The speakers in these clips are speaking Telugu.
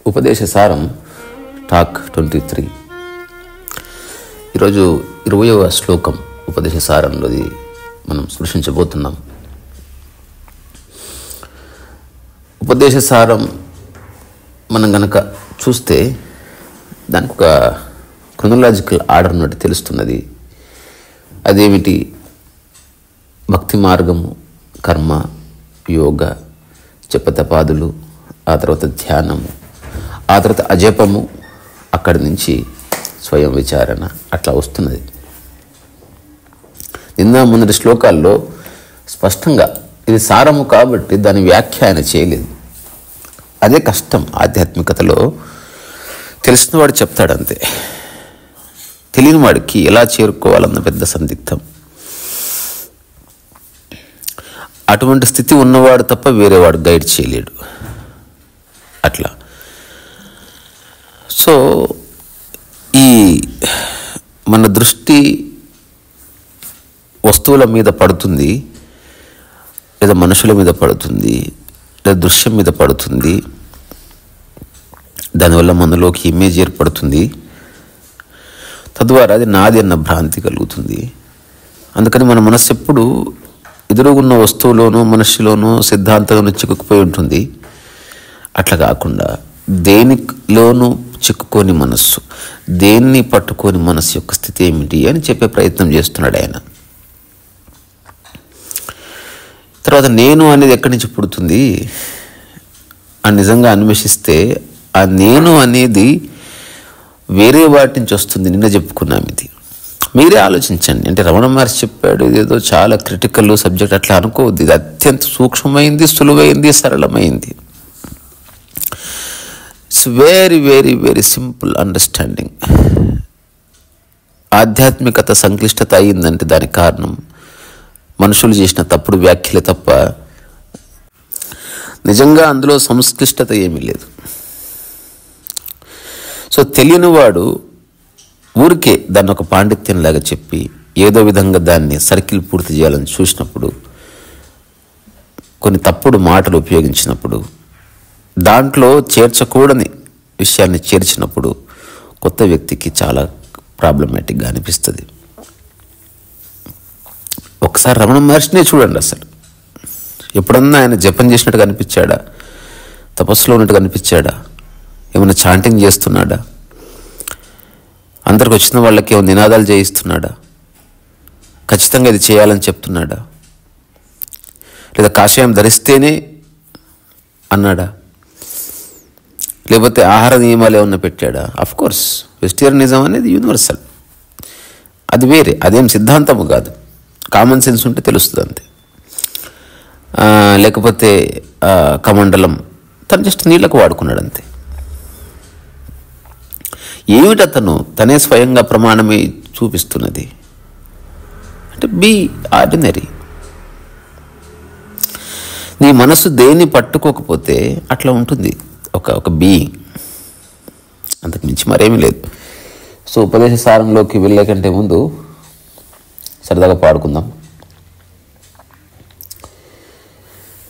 ఉపదేశ సారం టాక్ 23. ఈరోజు 20వ శ్లోకం ఉపదేశ సారంలోది మనం స్పృశించబోతున్నాం. ఉపదేశ సారం మనం గనక చూస్తే దానికి ఒక క్రొనలాజికల్ ఆర్డర్ ఉన్నట్టు తెలుస్తున్నది. అదేమిటి? భక్తి మార్గము, కర్మ, యోగ, జపతపాదులు, ఆ తర్వాత ధ్యానము, ఆ తర్వాత అజపము, అక్కడి నుంచి స్వయం విచారణ, అట్లా వస్తున్నది. నిన్న మొన్నటి శ్లోకాల్లో స్పష్టంగా ఇది సారము కాబట్టి దాని వ్యాఖ్యాన చేయలేదు. అదే కష్టం ఆధ్యాత్మికతలో. తెలిసిన వాడు చెప్తాడంతే, తెలియని వాడికి ఎలా చేరుకోవాలన్న పెద్ద సందిగ్ధం. అటువంటి స్థితి ఉన్నవాడు తప్ప వేరేవాడు గైడ్ చేయలేడు. అట్లా సో ఈ మన దృష్టి వస్తువుల మీద పడుతుంది, లేదా మనుషుల మీద పడుతుంది, లేదా దృశ్యం మీద పడుతుంది. దానివల్ల మనలోకి ఇమేజ్ ఏర్పడుతుంది. తద్వారా అది నాది అన్న భ్రాంతి కలుగుతుంది. అందుకని మన మనస్సు ఎప్పుడు ఎదురుగున్న వస్తువులోనూ మనిషిలోనూ సిద్ధాంతంలోనూ చిక్కుకుపోయి ఉంటుంది. అట్లా కాకుండా దేనిలోనూ చిక్కుకోని మనస్సు, దేన్ని పట్టుకోని మనస్సు యొక్క స్థితి ఏమిటి అని చెప్పే ప్రయత్నం చేస్తున్నాడు ఆయన. తర్వాత నేను అనేది ఎక్కడి నుంచి పుడుతుంది అని నిజంగా అన్వేషిస్తే ఆ నేను అనేది వేరే వాటి నుంచి వస్తుంది. నిన్న చెప్పుకున్నాం ఇది. మీరే ఆలోచించండి. అంటే రమణ మహర్షి చెప్పాడు ఇదేదో చాలా క్రిటికల్ సబ్జెక్ట్ అట్లా అనుకోవద్దు. ఇది అత్యంత సూక్ష్మమైంది, సులువైంది, సరళమైంది. It's very very very simple understanding. ఆధ్యాత్మికత సంక్లిష్టత అయిందంటే దానికి కారణం మనుషులు చేసిన తప్పుడు వ్యాఖ్యలే తప్ప నిజంగా అందులో సంక్లిష్టత ఏమీ లేదు. సో తెలియనివాడు ఊరికే దాన్ని ఒక పాండిత్యంలాగా చెప్పి ఏదో విధంగా దాన్ని సర్కిల్ పూర్తి చేయాలని చూసినప్పుడు, కొన్ని తప్పుడు మాటలు ఉపయోగించినప్పుడు, దాంట్లో చేర్చకూడని విషయాన్ని చేర్చినప్పుడు కొత్త వ్యక్తికి చాలా ప్రాబ్లమాటిక్గా అనిపిస్తుంది. ఒకసారి రమణ మహర్షినే చూడండి. అసలు ఎప్పుడన్నా ఆయన జపం చేసినట్టు కనిపించాడా? తపస్సులో ఉన్నట్టు కనిపించాడా? ఏమైనా చాంటింగ్ చేస్తున్నాడా? అందరికి వచ్చిన వాళ్ళకి ఏమైనా నినాదాలు చేయిస్తున్నాడా? ఖచ్చితంగా ఇది చేయాలని చెప్తున్నాడా? లేదా కాషాయం ధరిస్తేనే అన్నాడా? లేకపోతే ఆహార నియమాలు ఏమన్నా పెట్టాడా? అఫ్కోర్స్ వెజిటేరియనిజం అనేది యూనివర్సల్, అది వేరే, అదేం సిద్ధాంతము కాదు. కామన్ సెన్స్ ఉంటే తెలుస్తుంది అంతే. లేకపోతే కమండలం తను జస్ట్ నీళ్ళకు వాడుకున్నాడు అంతే. ఏమిటి అతను తనే స్వయంగా ప్రమాణమే చూపిస్తున్నది అంటే బీ ఆర్డినరీ. నీ మనసు దేన్ని పట్టుకోకపోతే అట్లా ఉంటుంది ఒక బీయింగ్, అంతకు మించి మరేమీ లేదు. సో ఉపదేశ సారంలోకి వెళ్ళే కంటే ముందు సరదాగా పాడుకుందాం.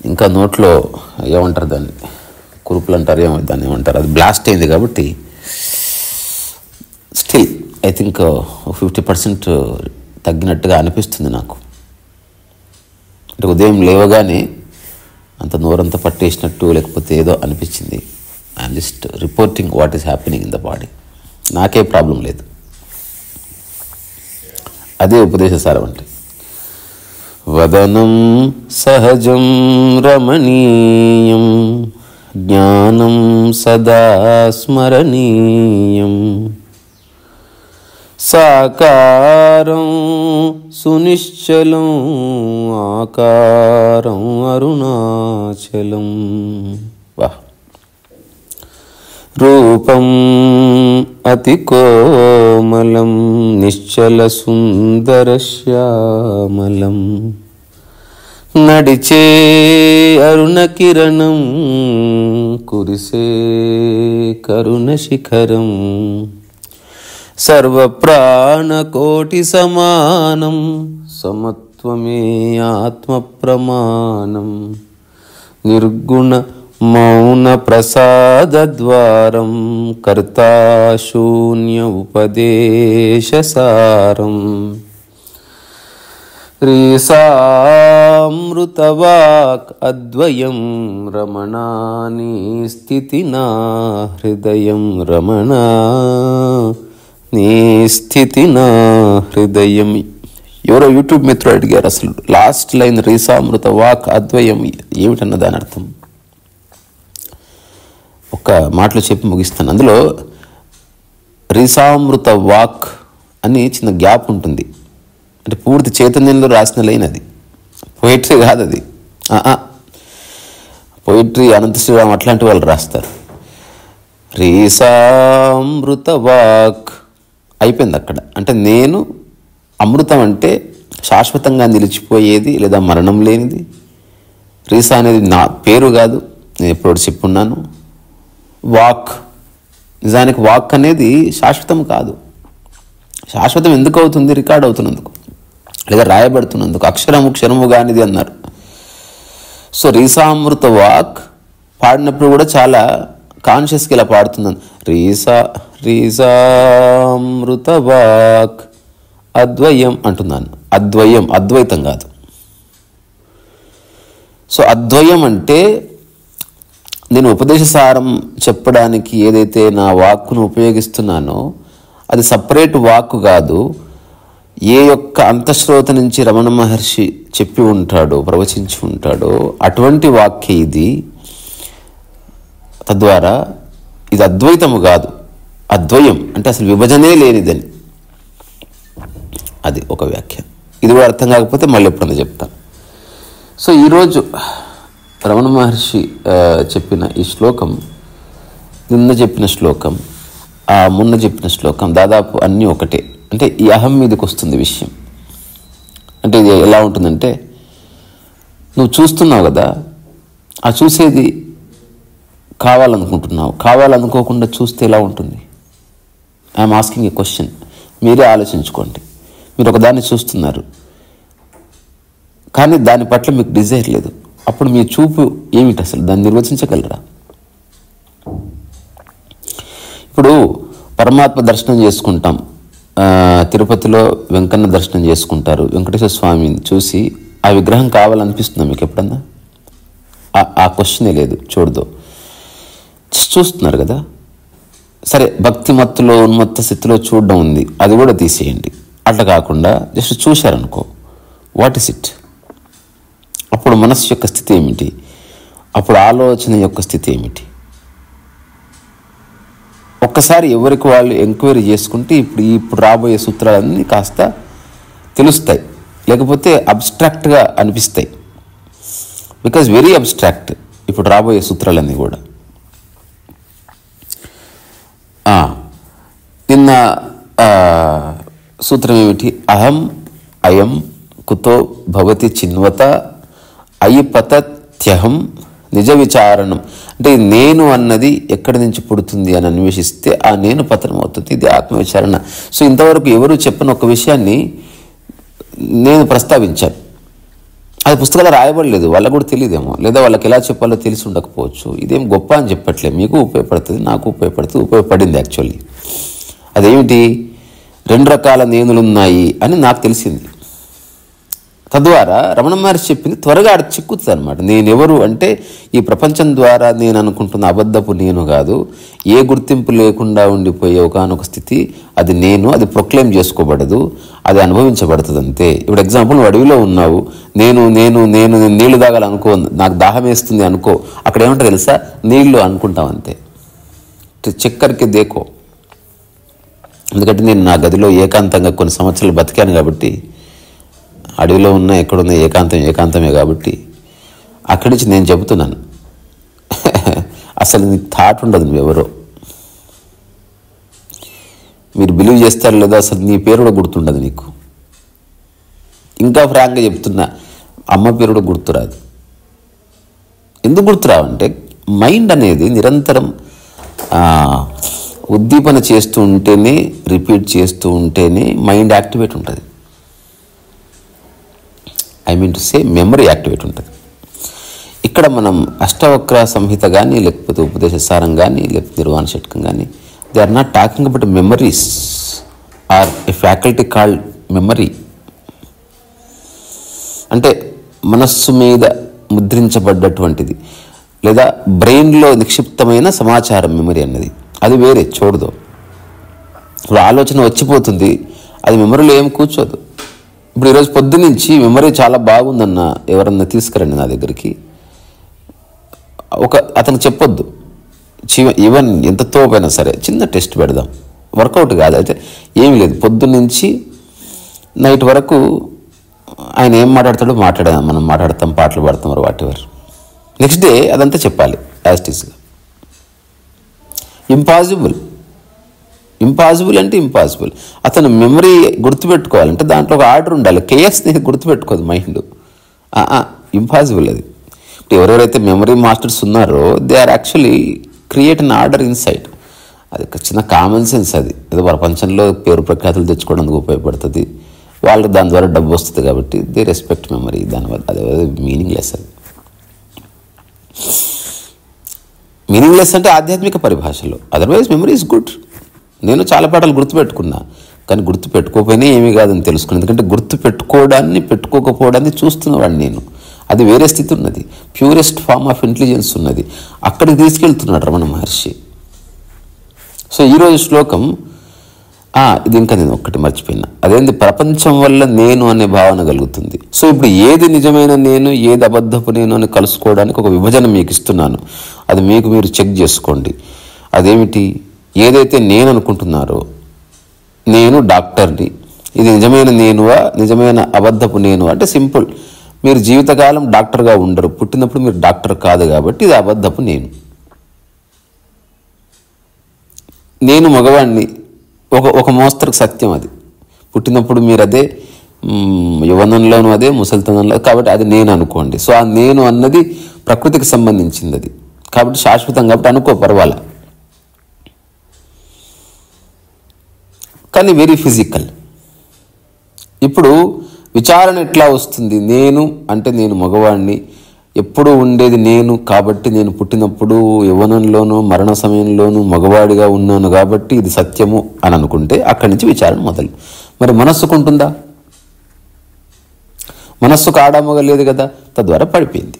ఇంకా నోట్లో ఏమంటారు దాన్ని, కురుపులు అంటారు, దాన్ని ఏమంటారు, అది బ్లాస్ట్ అయింది కాబట్టి స్టిల్ ఐ థింక్ 50% తగ్గినట్టుగా అనిపిస్తుంది నాకు. అంటే ఉదయం లేవగానే అంత నోరంతా పట్టేసినట్టు లేకపోతే ఏదో అనిపించింది. I'm just reporting what is happening in the body. నాకే ప్రాబ్లం లేదు. అదే ఉపదేశ సారం అంటే. వదనం సహజం రమణీయం జ్ఞానం సదా స్మరణీయం సాకారం సునిశ్చలం ఆకారం అరుణాచలం. వా రూపం అతి కోమలం నిశ్చల సుందర శ్యామలం నడిచే అరుణ కిరణం కురిసే కరుణ శిఖరం సర్వప్రాణకోటి సమానం సమత్వమే ఆత్మ ప్రమాణం నిర్గుణ మౌన ప్రసాదద్వారం కర్తా శూన్య ఉపదేశసారం రీసామృతవాక్ అద్వయం రమణాని స్థితి నా హృదయం రమణ నీ స్థితి నా హృదయం. ఎవరో యూట్యూబ్ మిత్రుడు అడిగారు, అసలు లాస్ట్ లైన్ రీసామృత వాక్ అద్వయం ఏమిటన్న దాని అర్థం. ఒక మాటలో చెప్పి ముగిస్తాను. అందులో రీసామృత వాక్ అని చిన్న గ్యాప్ ఉంటుంది. అంటే పూర్తి చైతన్యంలో రాసిన లైన్ అది, పోయిటరీ కాదు అది. పోయిటరీ అనంత శ్రీరామ్ అట్లాంటి వాళ్ళు రాస్తారు. రీసామృత వాక్ అయిపోయింది అక్కడ. అంటే నేను అమృతం అంటే శాశ్వతంగా నిలిచిపోయేది లేదా మరణం లేనిది. రీసా అనేది నా పేరు కాదు, నేను ఎప్పుడు చెప్పున్నాను. వాక్, నిజానికి వాక్ అనేది శాశ్వతం కాదు. శాశ్వతం ఎందుకు అవుతుంది? రికార్డ్ అవుతున్నందుకు లేదా రాయబడుతున్నందుకు. అక్షరము క్షరము కానిది అన్నారు. సో రీసామృత వాక్ పాడినప్పుడు కూడా చాలా కాన్షియస్గా ఇలా పాడుతున్నాను. రీసామృత వాక్ అద్వయం అంటున్నాను. అద్వయం, అద్వైతం కాదు. సో అద్వయం అంటే నేను ఉపదేశసారం చెప్పడానికి ఏదైతే నా వాక్కును ఉపయోగిస్తున్నానో అది సపరేట్ వాక్కు కాదు. ఏ యొక్క అంతఃశ్రోత నుంచి రమణ మహర్షి చెప్పి ఉంటాడో, ప్రవచించి ఉంటాడో అటువంటి వాక్య ఇది. తద్వారా ఇది అద్వైతము కాదు, అద్వయం అంటే అసలు విభజనే లేనిదని. అది ఒక వ్యాఖ్య. ఇది కూడా అర్థం కాకపోతే మళ్ళీ ఎప్పుడన్నా చెప్తాను. సో ఈరోజు రమణ మహర్షి చెప్పిన ఈ శ్లోకం, నిన్న చెప్పిన శ్లోకం, మొన్న చెప్పిన శ్లోకం దాదాపు అన్నీ ఒకటే. అంటే ఈ అహం మీదకి వస్తుంది విషయం. అంటే ఇది ఎలా ఉంటుందంటే, నువ్వు చూస్తున్నావు కదా, ఆ చూసేది కావాలనుకుంటున్నావు. కావాలనుకోకుండా చూస్తే ఎలా ఉంటుంది? I'm asking A question. మీరే ఆలోచించుకోండి. మీరు ఒకదాన్ని చూస్తున్నారు, కానీ దాని పట్ల మీకు డిజైర్ లేదు. అప్పుడు మీ చూపు ఏమిటి? అసలు దాన్ని నిర్వచించగలరా? ఇప్పుడు పరమాత్మ దర్శనం చేసుకుంటాం. తిరుపతిలో వెంకన్న దర్శనం చేసుకుంటారు. వెంకటేశ్వర స్వామిని చూసి ఆ విగ్రహం కావాలనిపిస్తుందా మీకు ఎప్పుడన్నా? ఆ క్వశ్చనే లేదు, చూడదు. చూస్తున్నారు కదా. సరే, భక్తి మత్తులో ఉన్మత్త స్థితిలో చూడడం ఉంది, అది కూడా తీసేయండి. అట్లా కాకుండా జస్ట్ చూశారనుకో, వాట్ ఇస్ ఇట్? అప్పుడు మనస్సు యొక్క స్థితి ఏమిటి? అప్పుడు ఆలోచన యొక్క స్థితి ఏమిటి? ఒక్కసారి ఎవరికి వాళ్ళు ఎంక్వైరీ చేసుకుంటే ఇప్పుడు రాబోయే సూత్రాలన్నీ కాస్త తెలుస్తాయి. లేకపోతే అబ్స్ట్రాక్ట్గా అనిపిస్తాయి. బికాజ్ వెరీ అబ్స్ట్రాక్ట్ ఇప్పుడు రాబోయే సూత్రాలన్నీ కూడా. నిన్న సూత్రం ఏమిటి? అహం అయం కుతో భవతి చిన్వత అయి పతత్యహం నిజ విచారణం. అంటే నేను అన్నది ఎక్కడి నుంచి పుడుతుంది అని అన్వేషిస్తే ఆ నేను పతనం అవుతుంది. ఇది ఆత్మవిచారణ. సో ఇంతవరకు ఎవరు చెప్పని ఒక విషయాన్ని నేను ప్రస్తావించాను. అది పుస్తకాలు రాయబడలేదు, వాళ్ళకు కూడా తెలియదేమో, లేదా వాళ్ళకి ఎలా చెప్పాలో తెలిసి ఉండకపోవచ్చు. ఇదేం గొప్ప అని చెప్పట్లేదు, మీకు ఉపయోగపడుతుంది, నాకు ఉపయోగపడుతుంది, ఉపయోగపడింది యాక్చువల్లీ. అదేమిటి? 2 రకాల నేనులున్నాయి అని నాకు తెలిసింది. తద్వారా రమణ మహర్షి చెప్పింది త్వరగా అక్కడ చిక్కుతుంది అనమాట. నేనెవరు అంటే ఈ ప్రపంచం ద్వారా నేను అనుకుంటున్న అబద్ధపు నేను కాదు, ఏ గుర్తింపు లేకుండా ఉండిపోయే ఒకనొక స్థితి, అది నేను. అది ప్రొక్లెయిమ్ చేసుకోబడదు, అది అనుభవించబడుతుంది అంతే. ఇప్పుడు ఎగ్జాంపుల్, నువ్వు అడవిలో ఉన్నావు, నేను నేను నేను నేను నీళ్లు తాగాలనుకో, నాకు దాహం వేస్తుంది అనుకో, అక్కడ ఏమంటారు తెలుసా? నీళ్లు అనుకుంటాం అంతే. చక్కెరకి దేకో. ఎందుకంటే నేను నా గదిలో ఏకాంతంగా కొన్ని సంవత్సరాలు బతికాను కాబట్టి, అడవిలో ఉన్న ఎక్కడున్న ఏకాంతమే కాబట్టి అక్కడి నుంచి నేను చెబుతున్నాను. అసలు నీకు థాట్ ఉండదు, నువ్వెవరో. మీరు బిలీవ్ చేస్తారు లేదో, అసలు నీ పేరు కూడా గుర్తుండదు నీకు. ఇంకా ఫ్రాంక్గా చెప్తున్నా, అమ్మ పేరు కూడా గుర్తురాదు. ఎందుకు గుర్తురావంటే మైండ్ అనేది నిరంతరం ఉద్దీపన చేస్తూ ఉంటేనే, రిపీట్ చేస్తూ ఉంటేనే మైండ్ యాక్టివేట్ ఉంటుంది. I mean to say memory activate ఉంటుంది. ఇక్కడ మనం అష్టవక్ర సంహిత కానీ, లేకపోతే ఉపదేశ సారం కానీ, లేకపోతే నిర్వాణ షట్కం కానీ, they are not talking about memories or a faculty called memory. అంటే మనస్సు మీద ముద్రించబడ్డటువంటిది లేదా బ్రెయిన్లో నిక్షిప్తమైన సమాచారం మెమరీ అన్నది. అది వేరే, చూడదు. ఇప్పుడు ఆలోచన వచ్చిపోతుంది, అది మెమరీలో ఏం కూర్చోదు. ఇప్పుడు ఈరోజు పొద్దునుంచి మెమరీ చాలా బాగుందన్న ఎవరన్నా తీసుకురండి నా దగ్గరికి, అతను చెప్పొద్దు, ఈవెన్ ఎంత తోపైనా సరే చిన్న టెస్ట్ పెడదాం, వర్కౌట్ కాదు. అయితే ఏమీ లేదు, పొద్దున్నుంచి నైట్ వరకు ఆయన ఏం మాట్లాడతాడో మాట్లాడదాం, మనం మాట్లాడతాం, పాటలు పాడతాం, వాట్ ఎవర్. నెక్స్ట్ డే అదంతా చెప్పాలి యాజ్ ఇట్ ఈస్గా. ఇంపాసిబుల్ అంటే ఇంపాసిబుల్. అతను మెమరీ గుర్తుపెట్టుకోవాలంటే దాంట్లో ఒక ఆర్డర్ ఉండాలి. కేఎస్ని గుర్తుపెట్టుకోదు మైండ్, ఇంపాసిబుల్ అది. ఇప్పుడు ఎవరెవరైతే మెమరీ మాస్టర్స్ ఉన్నారో they are actually create an order inside. అది చిన్న కామన్ సెన్స్. అది ఏదో ప్రపంచంలో పేరు ప్రఖ్యాతులు తెచ్చుకోవడానికి ఉపయోగపడుతుంది, వాళ్ళకి దాని ద్వారా డబ్బు వస్తుంది కాబట్టి దే రెస్పెక్ట్ మెమరీ. దానివల్ల అదే మీనింగ్లెస్. అది మీనింగ్లెస్ అంటే ఆధ్యాత్మిక పరిభాషలో. Otherwise memory is good. నేను చాలా పాటలు గుర్తుపెట్టుకున్నా, కానీ గుర్తుపెట్టుకోకపోయినా ఏమీ కాదని తెలుసుకున్నాను. ఎందుకంటే గుర్తుపెట్టుకోవడాన్ని పెట్టుకోకపోవడాన్ని చూస్తున్నవాడిని నేను. అది వేరే స్థితి ఉన్నది, ప్యూరెస్ట్ ఫార్మ్ ఆఫ్ ఇంటెలిజెన్స్ ఉన్నది. అక్కడికి తీసుకెళ్తున్నాడు రమణ మహర్షి. సో ఈరోజు శ్లోకం, ఇది ఇంకా నేను ఒక్కటి మర్చిపోయినా, అదేంటి, ప్రపంచం వల్ల నేను అనే భావన కలుగుతుంది. సో ఇప్పుడు ఏది నిజమైన నేను, ఏది అబద్ధపు నేను అని కలుసుకోవడానికి ఒక విభజన మీకు ఇస్తున్నాను. అది మీకు మీరు చెక్ చేసుకోండి. అదేమిటి, ఏదైతే నేను అనుకుంటున్నారో, నేను డాక్టర్ని, ఇది నిజమైన నేనువా, నిజమైన అబద్ధపు నేను అంటే సింపుల్. మీరు జీవితకాలం డాక్టర్గా ఉండరు, పుట్టినప్పుడు మీరు డాక్టర్ కాదు కాబట్టి ఇది అబద్ధపు నేను. నేను మగవాడిని, ఒక మోస్తరుకు సత్యం. అది పుట్టినప్పుడు మీరు అదే, యవ్వనంలోనూ అదే, ముసలితనంలో, కాబట్టి అది నేను అనుకోండి. సో ఆ నేను అన్నది ప్రకృతికి సంబంధించింది, అది కాబట్టి శాశ్వతం, కాబట్టి అనుకో, పర్వాలా. కానీ వెరీ ఫిజికల్. ఇప్పుడు విచారణ ఎట్లా వస్తుంది? నేను అంటే నేను మగవాడిని, ఎప్పుడూ ఉండేది నేను కాబట్టి, నేను పుట్టినప్పుడు యవ్వనంలోనూ మరణ సమయంలోనూ మగవాడిగా ఉన్నాను కాబట్టి ఇది సత్యము అని అనుకుంటే అక్కడి నుంచి విచారణ మొదలు. మరి మనస్సుకుంటుందా? మనస్సుకు ఆడామగా లేదు కదా, తద్వారా పడిపోయింది.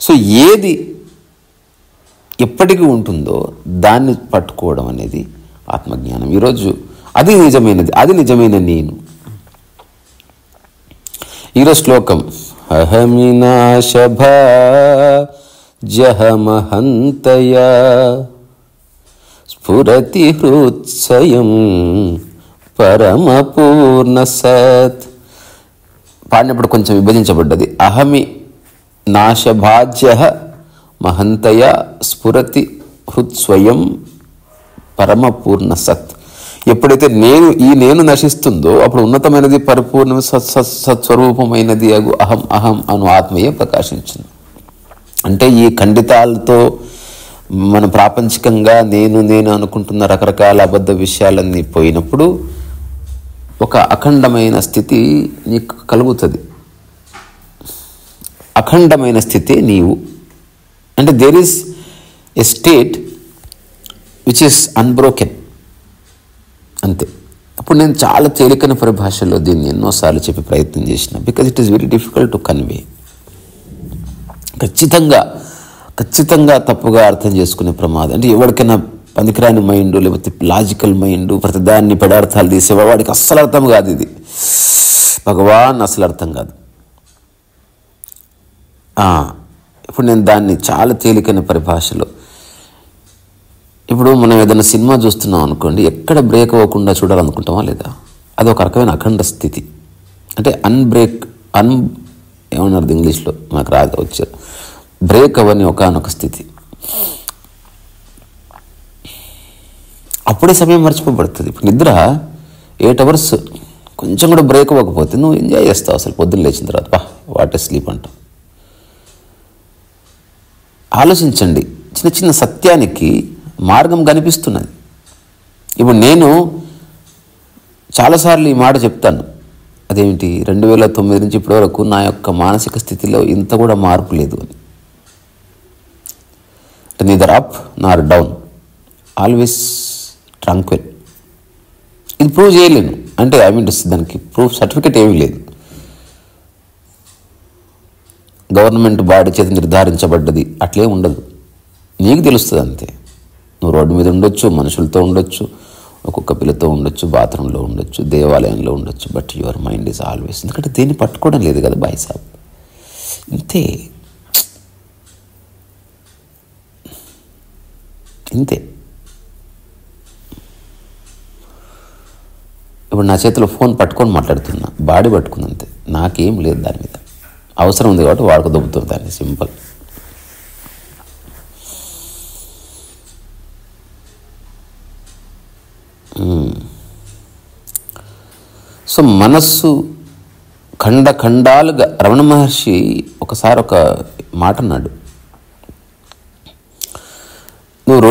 సో ఏది ఎప్పటికీ ఉంటుందో దాన్ని పట్టుకోవడం అనేది ఆత్మజ్ఞానం. ఈరోజు అది నిజమైనది, అది నిజమైన నేను. ఈరోజు శ్లోకం, అహమినాశభాజహమహంతయా స్ఫురతి హృత్సయం పరమపూర్ణ సత్. పాడినప్పుడు కొంచెం విభజించబడ్డది. అహమి నాశభాజ్య మహంతయ స్ఫురతి హృత్స్వయం పరమపూర్ణ సత్. ఎప్పుడైతే ఈ నేను నశిస్తుందో అప్పుడు ఉన్నతమైనది, పరిపూర్ణ సత్స్వరూపమైనది అగు అహం అహం అను ఆత్మయే ప్రకాశించింది. అంటే ఈ ఖండితాలతో మన ప్రాపంచికంగా నేను అనుకుంటున్న రకరకాల అబద్ధ విషయాలన్నీ పోయినప్పుడు ఒక అఖండమైన స్థితి నీకు కలుగుతుంది. అఖండమైన స్థితి నీవు. అంటే there is a state which is unbroken, అంతే. అప్పుడు నేను చాలా తేలికైన పరిభాషలో దీన్ని ఎన్నోసార్లు చెప్పి ప్రయత్నం చేసిన, because it is very difficult to convey. ఖచ్చితంగా తప్పుగా అర్థం చేసుకునే ప్రమాదం. అంటే ఎవరికైనా పనికిరాని మైండ్, లేకపోతే లాజికల్ మైండ్, ప్రతిదాన్ని పెడార్థాలు తీసేవాడు, వాడికి అస్సలు అర్థం కాదు. ఇది భగవాన్ అసలు అర్థం కాదు. ఇప్పుడు నేను దాన్ని చాలా తేలికైన పరిభాషలో, ఇప్పుడు మనం ఏదైనా సినిమా చూస్తున్నాం అనుకోండి, ఎక్కడ బ్రేక్ అవ్వకుండా చూడాలనుకుంటామా లేదా? అది ఒక రకమైన అఖండ స్థితి. అంటే ఏమన్నారు ఇంగ్లీష్లో, నాకు రాదు, వచ్చారు, బ్రేక్ అవ్వని ఒకనొక స్థితి. అప్పుడే సమయం మర్చిపోబడుతుంది. ఇప్పుడు నిద్ర 8 hours కొంచెం కూడా బ్రేక్ అవ్వకపోతే నువ్వు ఎంజాయ్ చేస్తావు. అసలు పొద్దున్న లేచిన తర్వాత వాట్ ఏ స్లీప్ అంటావు. ఆలోచించండి, చిన్న చిన్న సత్యానికి మార్గం కనిపిస్తున్నది. ఇప్పుడు నేను చాలాసార్లు ఈ మాట చెప్తాను, అదేమిటి 2009 నుంచి ఇప్పటి వరకు నా యొక్క మానసిక స్థితిలో ఇంత కూడా మార్పు లేదు అని. నీదర్ అప్ నార్ డౌన్, ఆల్వేస్ ట్రాంక్విల్. ఇది ప్రూవ్ చేయలేను అంటే దానికి ప్రూఫ్ సర్టిఫికేట్ ఏమీ లేదు. గవర్నమెంట్ బాడీ చేత నిర్ధారించబడ్డది అట్లే ఉండదు, నీకు తెలుస్తుంది అంతే. నువ్వు రోడ్డు మీద ఉండొచ్చు, మనుషులతో ఉండొచ్చు, ఒక్కొక్క పిల్లతో ఉండొచ్చు, బాత్రూంలో ఉండొచ్చు, దేవాలయంలో ఉండొచ్చు, but your mind is always. ఎందుకంటే దేన్ని పట్టుకోవడం లేదు కదా బాయ్ సాబ్, ఇంతే ఇంతే. ఇప్పుడు నా చేతిలో ఫోన్ పట్టుకొని మాట్లాడుతున్నా, బాడీ పట్టుకుంది అంతే, నాకేం లేదు దాని మీద. అవసరం ఉంది కాబట్టి వాడుకు దొబ్బుతుంది దాన్ని, సింపుల్. సో మనస్సు ఖండాలుగా, రమణ మహర్షి ఒకసారి ఒక మాట అన్నాడు, నువ్వు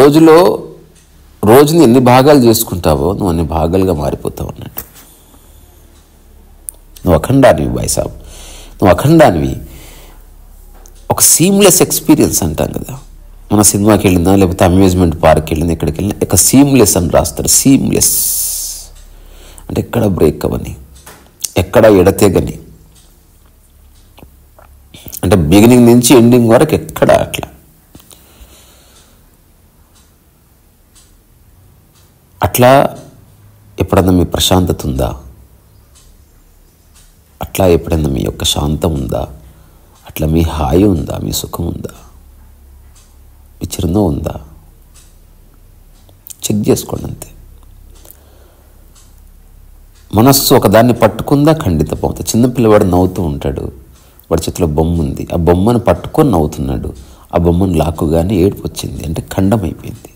రోజుని ఎన్ని భాగాలు చేసుకుంటావో నువ్వు అన్ని భాగాలుగా మారిపోతావు అన్నట్టు. నువ్వు అఖండానివి బాయ్ సాబ్, నువ్వు అఖండానివి. ఒక సీమ్లెస్ ఎక్స్పీరియన్స్ అంటాం కదా, మన సినిమాకి వెళ్ళిందా లేకపోతే అమ్యూజ్మెంట్ పార్క్ వెళ్ళిందా ఎక్కడికి వెళ్ళినా ఇక సీమ్లెస్ అని రాస్తారు. సీమ్లెస్ అంటే ఎక్కడ బ్రేక్ అవని, ఎక్కడ ఎడతెగని, అంటే బిగినింగ్ నుంచి ఎండింగ్ వరకు ఎక్కడ అట్లా. అట్లా ఎప్పుడన్నా మీ ప్రశాంతత ఉందా? అట్లా ఎప్పుడైనా మీ యొక్క శాంతం ఉందా? అట్లా మీ హాయి ఉందా? మీ సుఖం ఉందా? మీ చిరునవ్వు ఉందా? చెక్ చేసుకోండి అంతే. మనస్సు ఒకదాన్ని పట్టుకుందా ఖండితపోతుంది. చిన్నపిల్లవాడు నవ్వుతూ ఉంటాడు, వాడి చేతిలో బొమ్మ ఉంది, ఆ బొమ్మను పట్టుకొని నవ్వుతున్నాడు, ఆ బొమ్మను లాక్కుగానే ఏడుపు వచ్చింది అంటే ఖండం అయిపోయింది.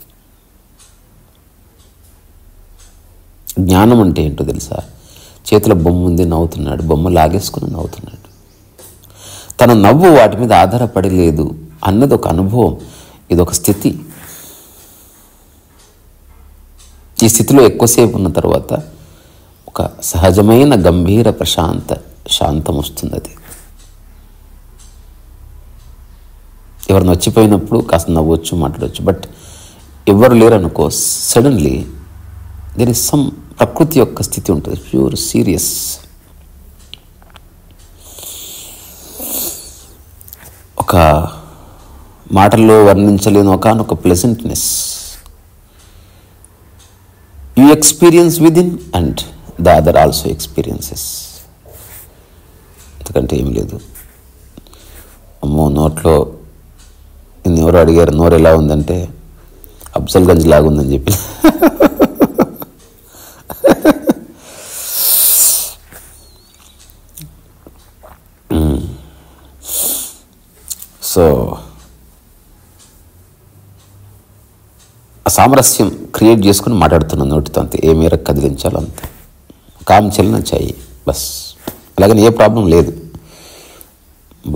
జ్ఞానం అంటే ఏంటో తెలుసా? చేతిలో బొమ్మ ఉంది, నవ్వుతున్నాడు, బొమ్మ లాగేసుకుని నవ్వుతున్నాడు. తన నవ్వు వాటి మీద ఆధారపడి లేదు అన్నది ఒక అనుభవం, ఇదొక స్థితి. ఈ స్థితిలో ఎక్కువసేపు ఉన్న తర్వాత ఒక సహజమైన గంభీర శాంతం వస్తుంది. అది ఎవరిని వచ్చిపోయినప్పుడు కాస్త నవ్వచ్చు, మాట్లాడవచ్చు, బట్ ఎవరు లేరు అనుకో, సడన్లీ దెర్ ఇస్ సమ్ ప్రకృతి యొక్క స్థితి ఉంటుంది, ప్యూర్ సీరియస్. ఒక మాటల్లో వర్ణించలేని ఒకనొక pleasantness you experience within and the other also experiences. ఎందుకంటే ఏం లేదు, అమ్మో నోట్లో నిన్ను ఎవరో అడిగారు నోరు ఎలా ఉందంటే అఫ్జల్గంజ్ లాగా ఉందని చెప్పి. సో ఆ సామరస్యం క్రియేట్ చేసుకుని మాట్లాడుతున్నాను నోటితో, అంతే. ఏ మేరకు కదిలించాలో అంతే, కామ్ చలన చాయి బస్. అలాగని ఏ ప్రాబ్లం లేదు.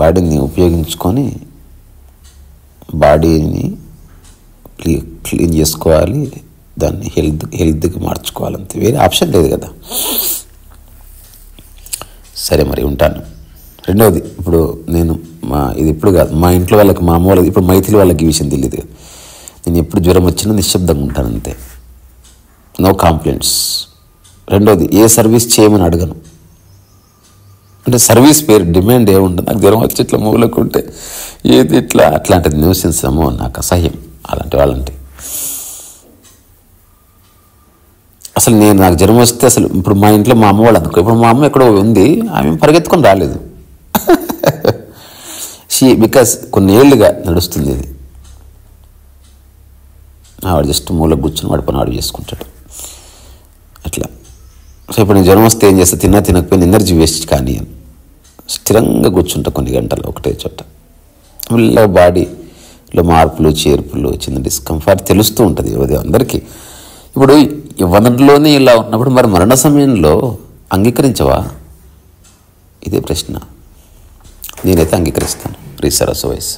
బాడీని ఉపయోగించుకొని బాడీని క్లీన్ చేసుకోవాలి, దాన్ని హెల్త్కి మార్చుకోవాలంతే, వేరే ఆప్షన్ లేదు కదా. సరే మరి ఉంటాను. రెండవది, ఇప్పుడు నేను ఇది ఇప్పుడు కాదు, మా ఇంట్లో వాళ్ళకి, మా అమ్మ వాళ్ళకి, ఇప్పుడు మైథిలి వాళ్ళకి ఈ విషయం తెలియదు కదా. నేను ఎప్పుడు జ్వరం వచ్చినా నిశ్శబ్దంగా ఉంటాను అంతే, నో కంప్లైంట్స్. రెండవది, ఏ సర్వీస్ చేయమని అడగను. అంటే సర్వీస్ పేరు డిమాండ్ ఏముంటుంది, నాకు జ్వరం వచ్చి ఇట్లా మూలకు ఉంటే ఏది ఇట్లా అట్లాంటిది న్యూసెన్స్ ఏమో, నాకు అసహ్యం అలాంటి వాళ్ళంటే. అసలు నాకు జ్వరం వస్తే అసలు ఇప్పుడు మా ఇంట్లో మా అమ్మ వాళ్ళు అనుకో, ఇప్పుడు మా అమ్మ ఎక్కడో ఉంది, ఆమె పరిగెత్తుకొని రాలేదు. బికాస్ కొన్ని ఏళ్ళుగా నడుస్తుంది ఇది. వాడు జస్ట్ మూలకు కూర్చొని వాడి పని వాడు చేసుకుంటాడు అట్లా. సో ఇప్పుడు నేను జ్వరం వస్తే ఏం చేస్తా, తినకపోయినా ఎనర్జీ వేస్ట్ కానీ స్థిరంగా కూర్చుంటా కొన్ని గంటలు ఒకటే చోట. మళ్ళీ బాడీలో మార్పులు చేర్పులు, చిన్న డిస్కంఫర్ట్ తెలుస్తూ ఉంటుంది అందరికీ. ఇప్పుడు వనరులోనే ఇలా ఉన్నప్పుడు మరి మరణ సమయంలో అంగీకరించవా? ఇదే ప్రశ్న. నేనైతే అంగీకరిస్తాను. రీసరస్ వయసు